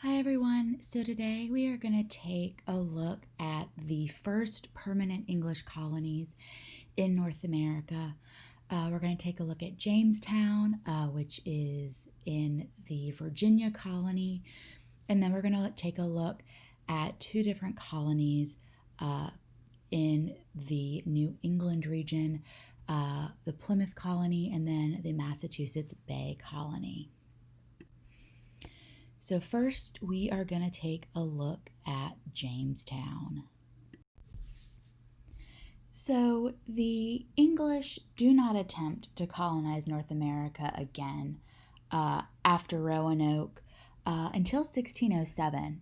Hi everyone. So today we are going to take a look at the first permanent English colonies in North America. We're going to take a look at Jamestown, which is in the Virginia colony, and then we're going to take a look at two different colonies in the New England region, the Plymouth colony and then the Massachusetts Bay colony. So first, we are going to take a look at Jamestown. So the English do not attempt to colonize North America again after Roanoke until 1607.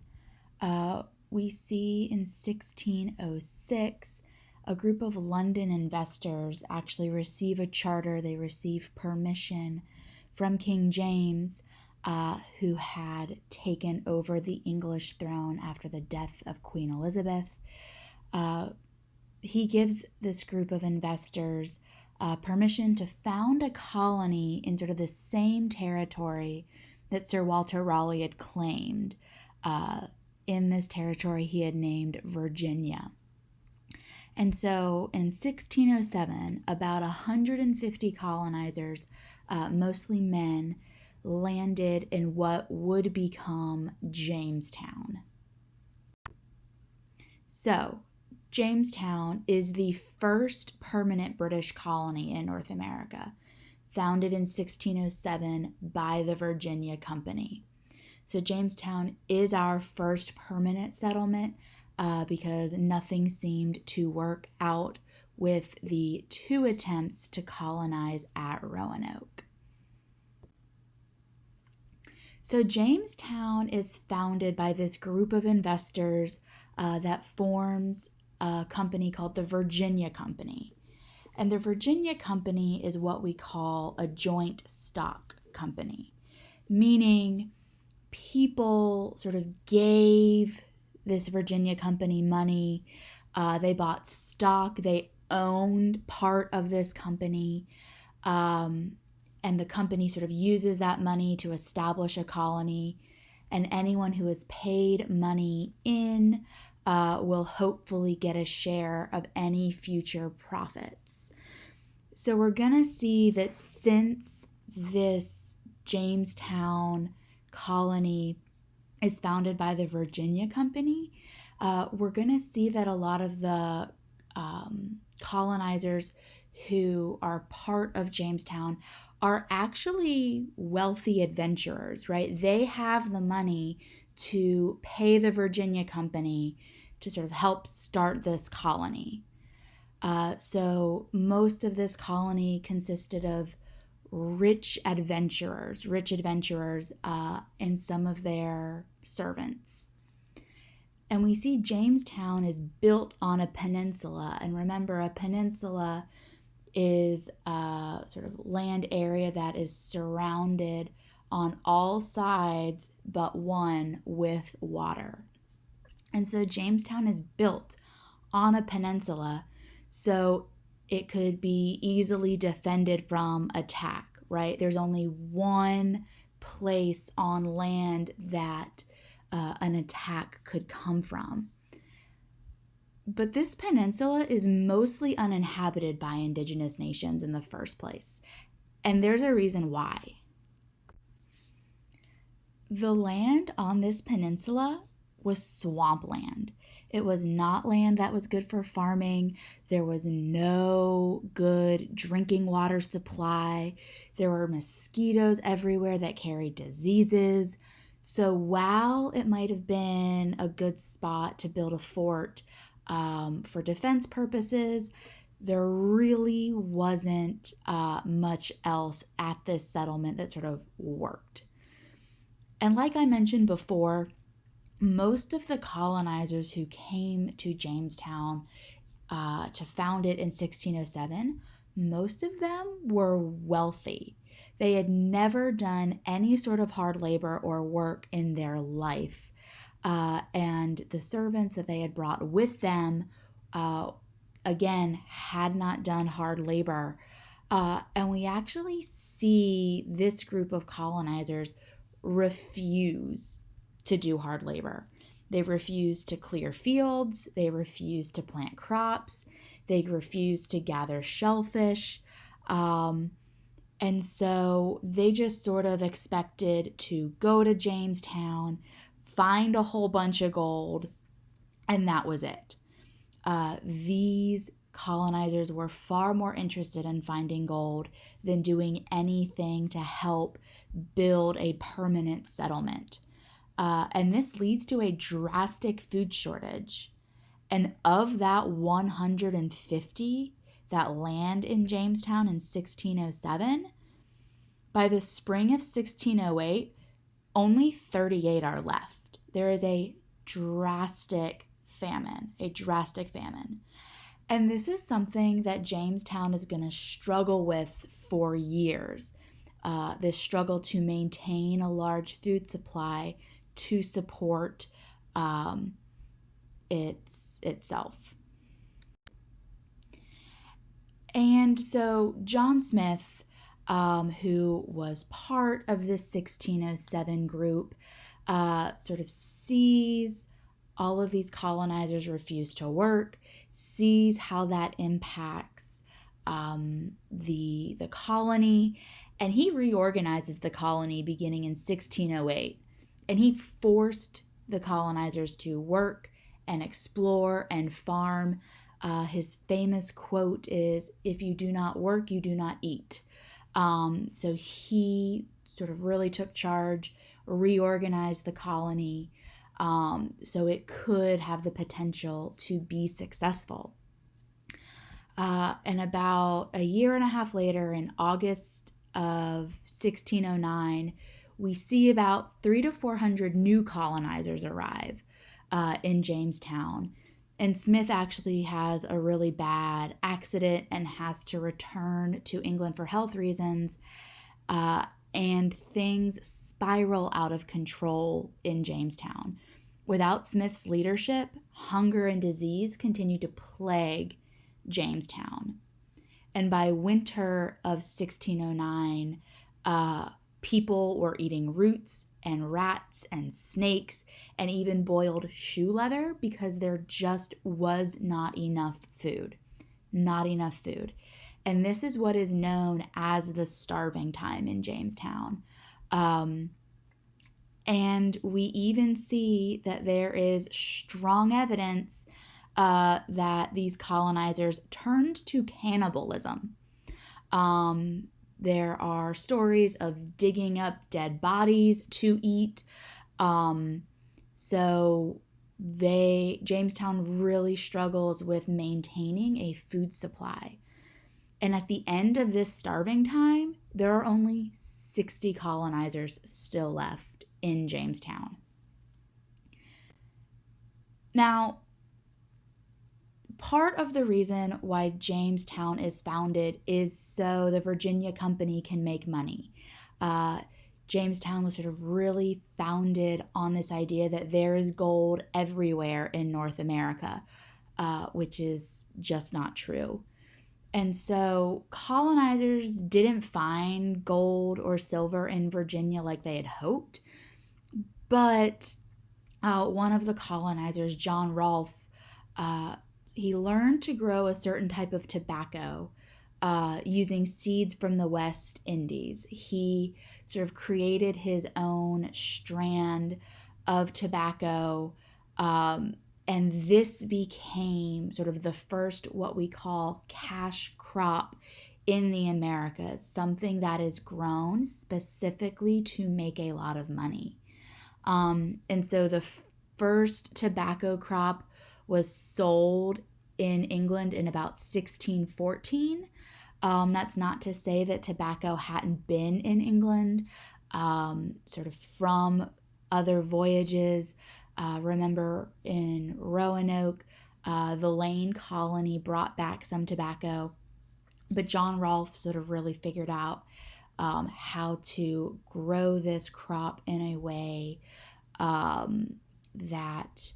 We see in 1606 a group of London investors actually receive a charter. They receive permission from King James, who had taken over the English throne after the death of Queen Elizabeth. He gives this group of investors permission to found a colony in sort of the same territory that Sir Walter Raleigh had claimed. In this territory, he had named Virginia. And so in 1607, about 150 colonizers, mostly men, landed in what would become Jamestown. So, Jamestown is the first permanent British colony in North America, founded in 1607 by the Virginia Company. So, Jamestown is our first permanent settlement because nothing seemed to work out with the two attempts to colonize at Roanoke. So Jamestown is founded by this group of investors that forms a company called the Virginia Company. And the Virginia Company is what we call a joint stock company, meaning people sort of gave this Virginia Company money. They bought stock. They owned part of this company. And the company sort of uses that money to establish a colony, and anyone who has paid money in will hopefully get a share of any future profits. So we're going to see that since this Jamestown colony is founded by the Virginia Company, we're going to see that a lot of the colonizers who are part of Jamestown are actually wealthy adventurers, right? They have the money to pay the Virginia Company to sort of help start this colony. So most of this colony consisted of rich adventurers, and some of their servants. And we see Jamestown is built on a peninsula. And remember, a peninsula is a sort of land area that is surrounded on all sides but one with water. And so Jamestown is built on a peninsula so it could be easily defended from attack, right? There's only one place on land that an attack could come from. But this peninsula is mostly uninhabited by indigenous nations in the first place. And there's a reason why. The land on this peninsula was swampland. It was not land that was good for farming. There was no good drinking water supply. There were mosquitoes everywhere that carried diseases. So while it might have been a good spot to build a fort, for defense purposes, there really wasn't much else at this settlement that sort of worked. And like I mentioned before, most of the colonizers who came to Jamestown to found it in 1607, most of them were wealthy. They had never done any sort of hard labor or work in their life. And the servants that they had brought with them, again, had not done hard labor. And we actually see this group of colonizers refuse to do hard labor. They refused to clear fields. They refused to plant crops. They refused to gather shellfish. And so they just sort of expected to go to Jamestown, find a whole bunch of gold, and that was it. These colonizers were far more interested in finding gold than doing anything to help build a permanent settlement. And this leads to a drastic food shortage. And of that 150 that land in Jamestown in 1607, by the spring of 1608, only 38 are left. There is a drastic famine. And this is something that Jamestown is going to struggle with for years. This struggle to maintain a large food supply to support itself. And so John Smith, who was part of this 1607 group, sort of sees all of these colonizers refuse to work, sees how that impacts the colony, and he reorganizes the colony beginning in 1608. And he forced the colonizers to work and explore and farm. His famous quote is, "If you do not work, you do not eat." So he sort of really took charge, reorganized the colony, so it could have the potential to be successful. And about a year and a half later, in August of 1609, we see about 300 to 400 new colonizers arrive in Jamestown. And Smith actually has a really bad accident and has to return to England for health reasons. And things spiral out of control in Jamestown. Without Smith's leadership, hunger and disease continue to plague Jamestown. And by winter of 1609, people were eating roots and rats and snakes and even boiled shoe leather because there just was not enough food. And this is what is known as the starving time in Jamestown. And we even see that there is strong evidence that these colonizers turned to cannibalism. There are stories of digging up dead bodies to eat. So Jamestown really struggles with maintaining a food supply. And at the end of this starving time, there are only 60 colonizers still left in Jamestown. Now, part of the reason why Jamestown is founded is so the Virginia Company can make money. Jamestown was sort of really founded on this idea that there is gold everywhere in North America, which is just not true. And so colonizers didn't find gold or silver in Virginia like they had hoped. But one of the colonizers, John Rolfe, he learned to grow a certain type of tobacco using seeds from the West Indies. He sort of created his own strand of tobacco, and this became sort of the first what we call cash crop in the Americas, something that is grown specifically to make a lot of money. And so the first tobacco crop was sold in England in about 1614. That's not to say that tobacco hadn't been in England, sort of from other voyages. Remember in Roanoke, the Lane colony brought back some tobacco, but John Rolfe sort of really figured out how to grow this crop in a way that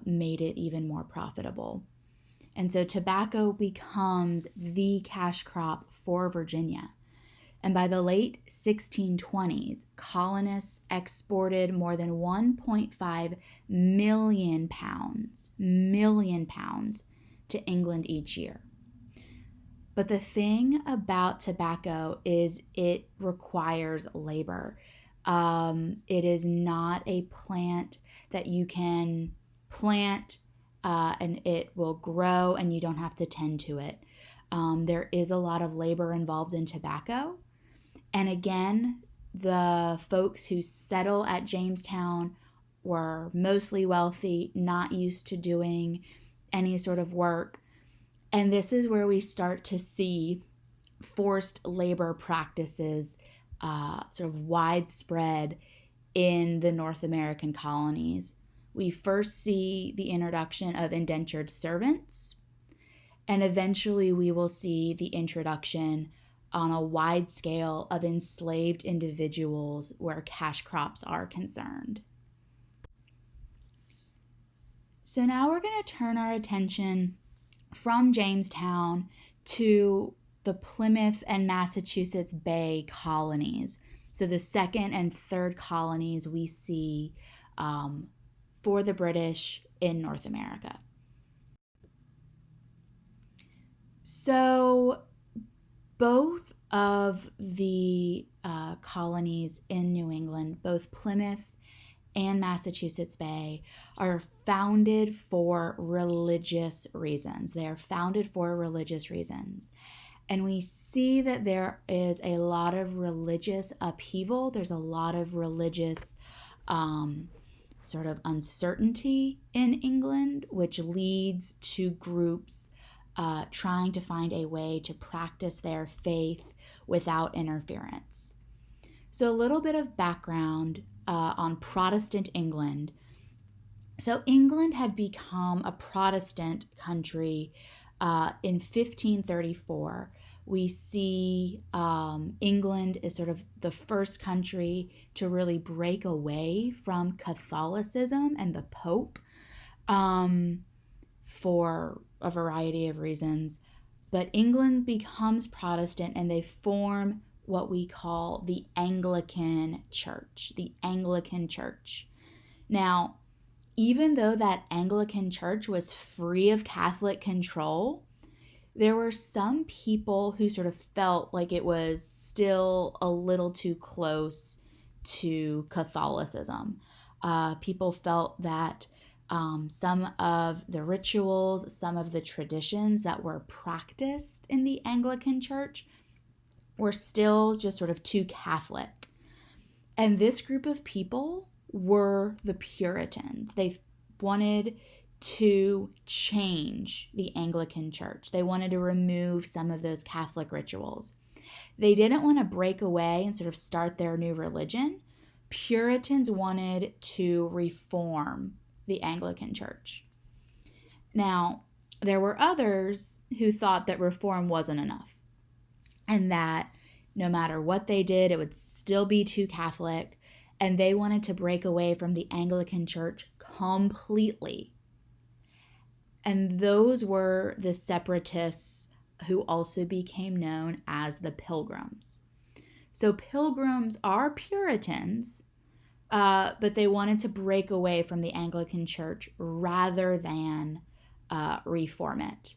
made it even more profitable. And so tobacco becomes the cash crop for Virginia. And by the late 1620s, colonists exported more than 1.5 million pounds to England each year. But the thing about tobacco is it requires labor. It is not a plant that you can plant and it will grow and you don't have to tend to it. There is a lot of labor involved in tobacco. And again, the folks who settle at Jamestown were mostly wealthy, not used to doing any sort of work. And this is where we start to see forced labor practices sort of widespread in the North American colonies. We first see the introduction of indentured servants, and eventually we will see the introduction on a wide scale of enslaved individuals where cash crops are concerned. So now we're going to turn our attention from Jamestown to the Plymouth and Massachusetts Bay colonies. So the second and third colonies we see for the British in North America. So both of the colonies in New England, both Plymouth and Massachusetts Bay, are founded for religious reasons. They are founded for religious reasons. And we see that there is a lot of religious upheaval. There's a lot of religious sort of uncertainty in England, which leads to groups trying to find a way to practice their faith without interference. So a little bit of background on Protestant England. So England had become a Protestant country in 1534. We see England is sort of the first country to really break away from Catholicism and the Pope for a variety of reasons. But England becomes Protestant and they form what we call the Anglican Church. The Anglican Church. Now, even though that Anglican Church was free of Catholic control, there were some people who sort of felt like it was still a little too close to Catholicism. People felt that some of the rituals, some of the traditions that were practiced in the Anglican Church were still just sort of too Catholic. And this group of people were the Puritans. They wanted to change the Anglican Church. They wanted to remove some of those Catholic rituals. They didn't want to break away and sort of start their new religion. Puritans wanted to reform the Anglican Church. Now, there were others who thought that reform wasn't enough and that no matter what they did, it would still be too Catholic, and they wanted to break away from the Anglican Church completely. And those were the separatists who also became known as the Pilgrims. So Pilgrims are Puritans, but they wanted to break away from the Anglican Church rather than reform it.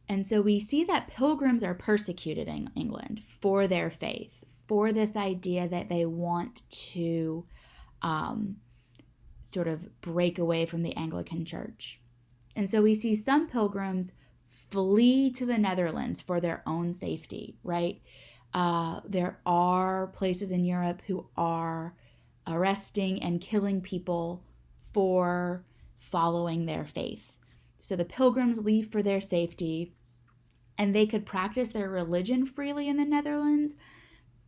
And so we see that Pilgrims are persecuted in England for their faith, for this idea that they want to sort of break away from the Anglican Church. And so we see some Pilgrims flee to the Netherlands for their own safety, right? There are places in Europe who are arresting and killing people for following their faith. So the Pilgrims leave for their safety, and they could practice their religion freely in the Netherlands,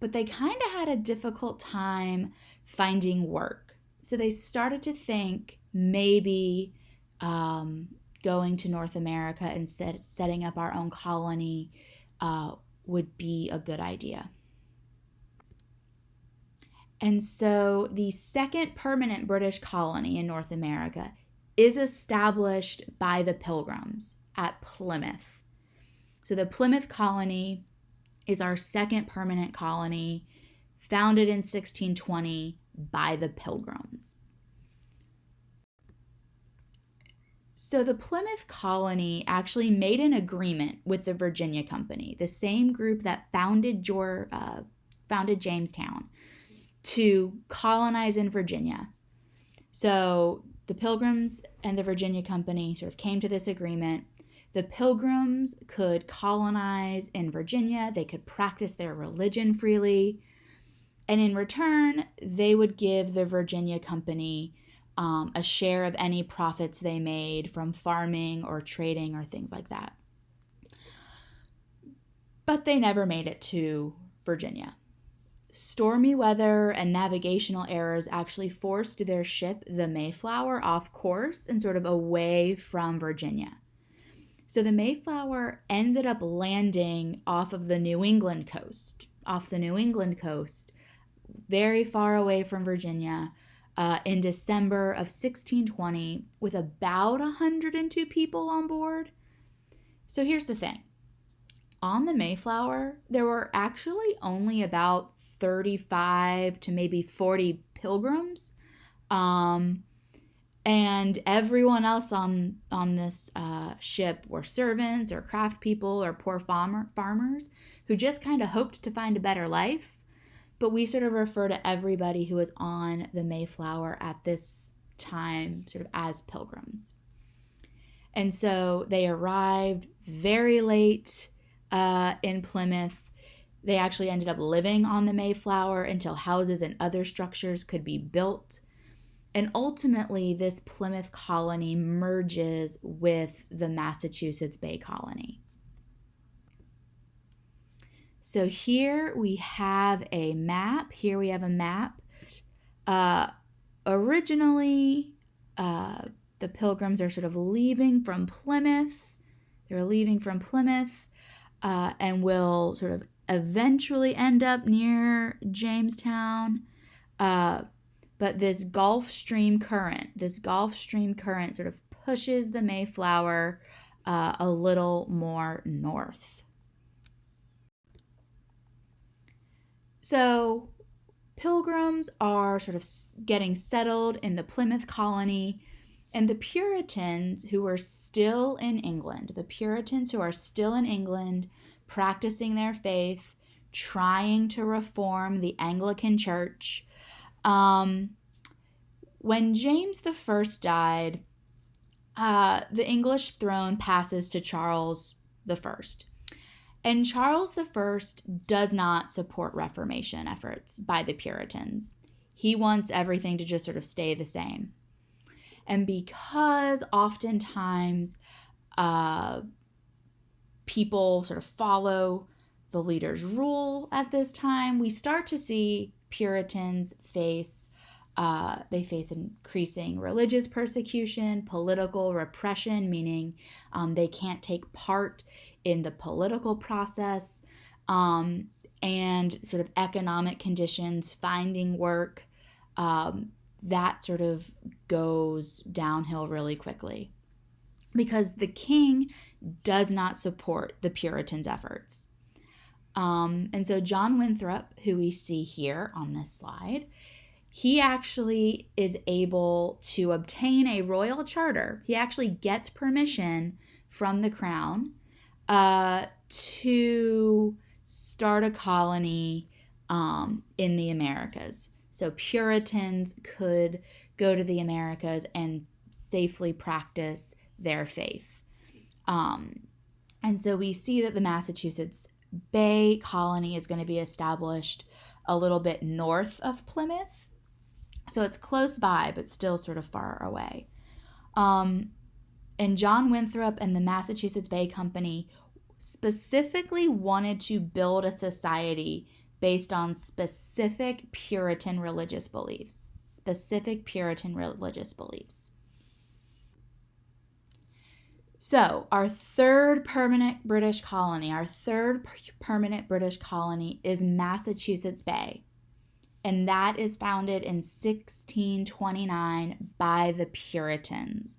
but they kind of had a difficult time finding work. So they started to think maybe going to North America and setting up our own colony would be a good idea. And so the second permanent British colony in North America is established by the Pilgrims at Plymouth. So the Plymouth colony is our second permanent colony, founded in 1620 by the Pilgrims. So the Plymouth colony actually made an agreement with the Virginia Company, the same group that founded Jamestown, to colonize in Virginia. So the Pilgrims and the Virginia Company sort of came to this agreement. The Pilgrims could colonize in Virginia. They could practice their religion freely. And in return, they would give the Virginia Company a share of any profits they made from farming or trading or things like that. But they never made it to Virginia. Stormy weather and navigational errors actually forced their ship, the Mayflower, off course and sort of away from Virginia. So the Mayflower ended up landing off the New England coast, very far away from Virginia, in December of 1620 with about 102 people on board. So here's the thing. On the Mayflower, there were actually only about 35 to maybe 40 pilgrims. And everyone else on this ship were servants or craft people or poor farmers who just kind of hoped to find a better life. But we sort of refer to everybody who was on the Mayflower at this time sort of as pilgrims. And so they arrived very late in Plymouth. They actually ended up living on the Mayflower until houses and other structures could be built. And ultimately, this Plymouth colony merges with the Massachusetts Bay Colony. So here we have a map. Originally, the Pilgrims are sort of leaving from Plymouth. And will sort of eventually end up near Jamestown. But this Gulf Stream current sort of pushes the Mayflower a little more north. So Pilgrims are sort of getting settled in the Plymouth colony, and the Puritans who are still in England, practicing their faith, trying to reform the Anglican Church. When James I died, the English throne passes to Charles I. And Charles I does not support Reformation efforts by the Puritans. He wants everything to just sort of stay the same. And because oftentimes people sort of follow the leader's rule at this time, we start to see Puritans face increasing religious persecution, political repression, meaning they can't take part in the political process, and sort of economic conditions, finding work, that sort of goes downhill really quickly because the king does not support the Puritans' efforts. And so John Winthrop, who we see here on this slide, he actually is able to obtain a royal charter. He actually gets permission from the crown to start a colony in the Americas. So Puritans could go to the Americas and safely practice their faith. And so we see that the Massachusetts Bay Colony is going to be established a little bit north of Plymouth. So it's close by, but still sort of far away. And John Winthrop and the Massachusetts Bay Company specifically wanted to build a society based on specific Puritan religious beliefs. So our third permanent British colony is Massachusetts Bay. And that is founded in 1629 by the Puritans.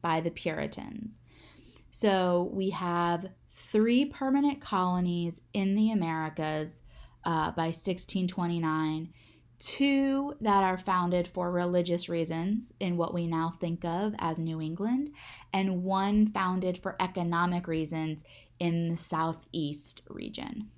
So we have 3 permanent colonies in the Americas by 1629, 2 that are founded for religious reasons in what we now think of as New England, and 1 founded for economic reasons in the southeast region.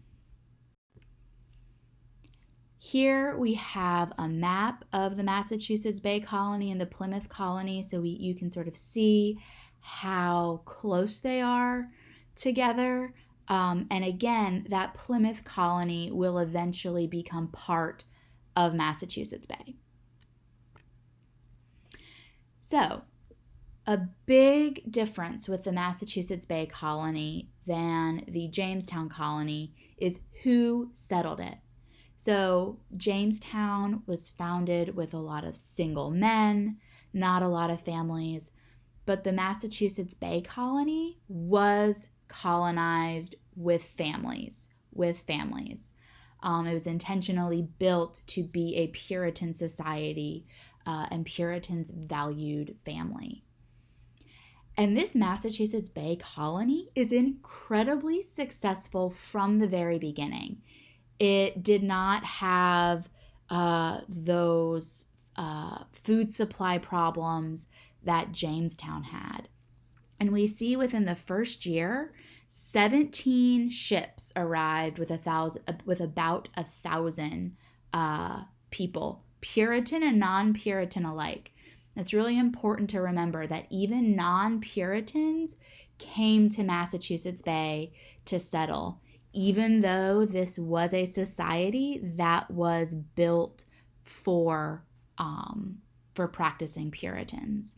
Here we have a map of the Massachusetts Bay Colony and the Plymouth Colony, so you can sort of see how close they are together. And again, that Plymouth Colony will eventually become part of Massachusetts Bay. So, a big difference with the Massachusetts Bay Colony than the Jamestown Colony is who settled it. So Jamestown was founded with a lot of single men, not a lot of families, but the Massachusetts Bay Colony was colonized with families. It was intentionally built to be a Puritan society, and Puritans valued family. And this Massachusetts Bay Colony is incredibly successful from the very beginning. It did not have those food supply problems that Jamestown had. And we see within the first year, 17 ships arrived with about 1,000 people, Puritan and non-Puritan alike. It's really important to remember that even non-Puritans came to Massachusetts Bay to settle, even though this was a society that was built for practicing Puritans.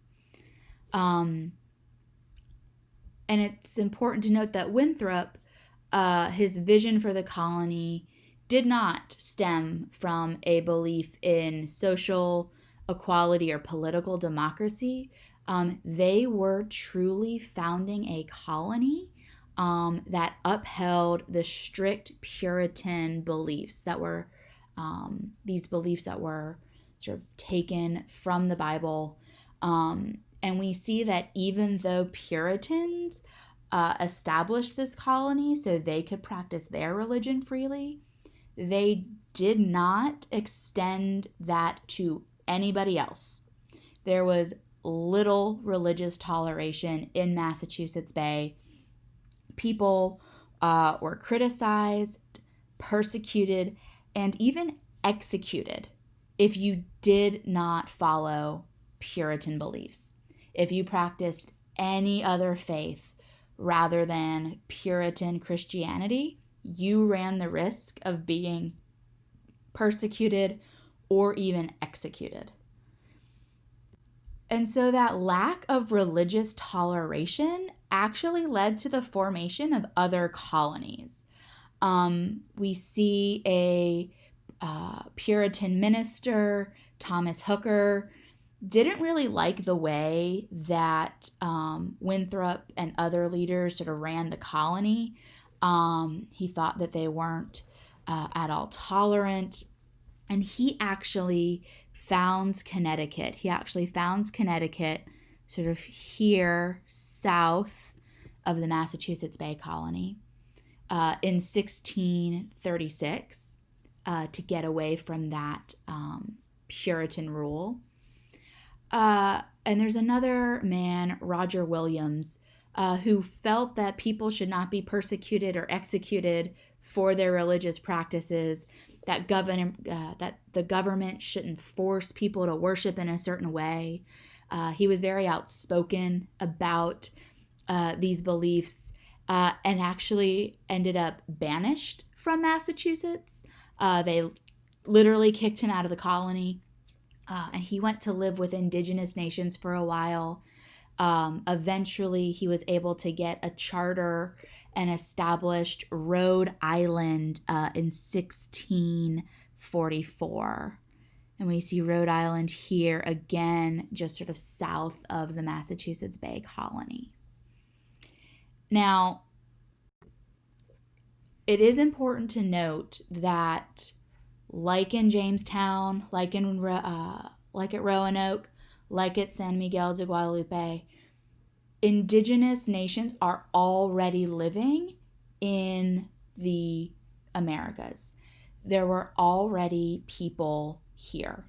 And it's important to note that Winthrop, his vision for the colony did not stem from a belief in social equality or political democracy. They were truly founding a colony that upheld the strict Puritan beliefs that were these beliefs that were sort of taken from the Bible. And we see that even though Puritans established this colony so they could practice their religion freely, they did not extend that to anybody else. There was little religious toleration in Massachusetts Bay. People were criticized, persecuted, and even executed if you did not follow Puritan beliefs. If you practiced any other faith rather than Puritan Christianity, you ran the risk of being persecuted or even executed. And so that lack of religious toleration actually led to the formation of other colonies. We see a Puritan minister, Thomas Hooker, didn't really like the way that Winthrop and other leaders sort of ran the colony. He thought that they weren't at all tolerant. And he actually founds Connecticut. Sort of here south of the Massachusetts Bay Colony in 1636 to get away from that Puritan rule. And there's another man, Roger Williams, who felt that people should not be persecuted or executed for their religious practices, that the government shouldn't force people to worship in a certain way. He was very outspoken about these beliefs and actually ended up banished from Massachusetts. They literally kicked him out of the colony, and he went to live with indigenous nations for a while. Eventually, he was able to get a charter and established Rhode Island in 1644. And we see Rhode Island here again, just sort of south of the Massachusetts Bay Colony. Now, it is important to note that, like in Jamestown, like at Roanoke, like at San Miguel de Guadalupe, indigenous nations are already living in the Americas. There were already people here.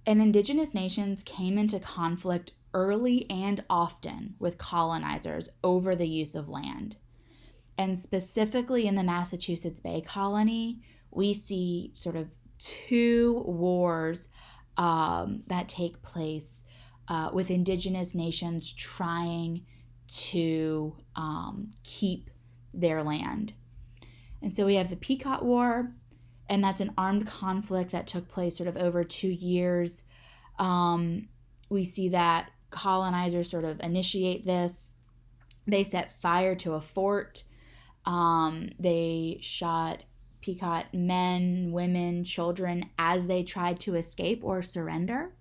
And indigenous nations came into conflict early and often with colonizers over the use of land. And specifically in the Massachusetts Bay Colony, we see sort of two wars that take place with indigenous nations trying to keep their land. And so we have the Pequot War, and that's an armed conflict that took place sort of over 2 years. We see that colonizers sort of initiate this. They set fire to a fort. They shot Pequot men, women, children as they tried to escape or surrender.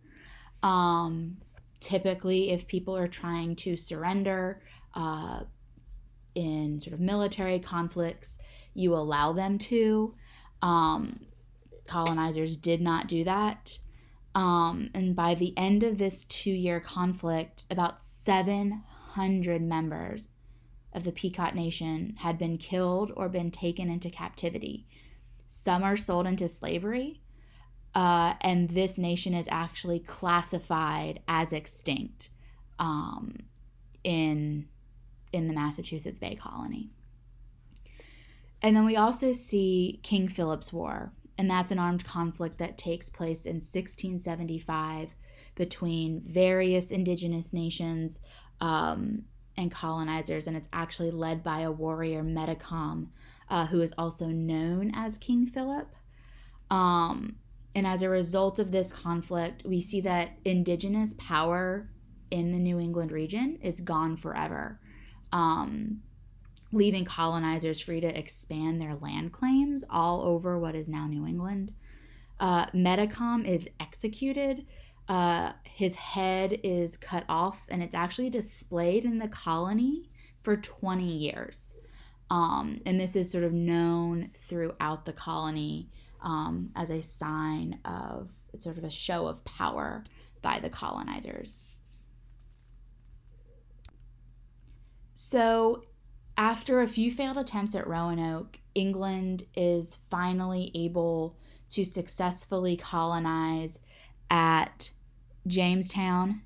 Typically, if people are trying to surrender in sort of military conflicts, you allow them to. Colonizers did not do that. And by the end of this 2-year conflict, about 700 members of the Pequot Nation had been killed or been taken into captivity. Some are sold into slavery, and this nation is actually classified as extinct in the Massachusetts Bay Colony. And then we also see King Philip's War, and that's an armed conflict that takes place in 1675 between various indigenous nations and colonizers, and it's actually led by a warrior, Metacom, who is also known as King Philip. And as a result of this conflict, we see that indigenous power in the New England region is gone forever, leaving colonizers free to expand their land claims all over what is now New England. Metacom is executed. His head is cut off, and it's actually displayed in the colony for 20 years. And this is sort of known throughout the colony as a sign of, it's sort of a show of power by the colonizers. So after a few failed attempts at Roanoke, England is finally able to successfully colonize at Jamestown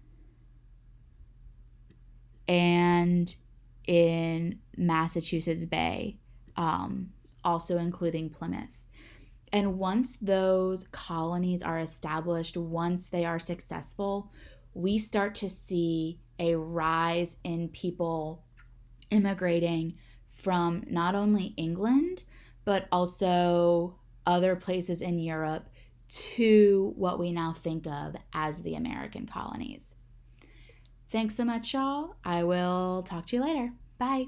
and in Massachusetts Bay, also including Plymouth. And once those colonies are established, once they are successful, we start to see a rise in people immigrating from not only England, but also other places in Europe to what we now think of as the American colonies. Thanks so much, y'all. I will talk to you later. Bye.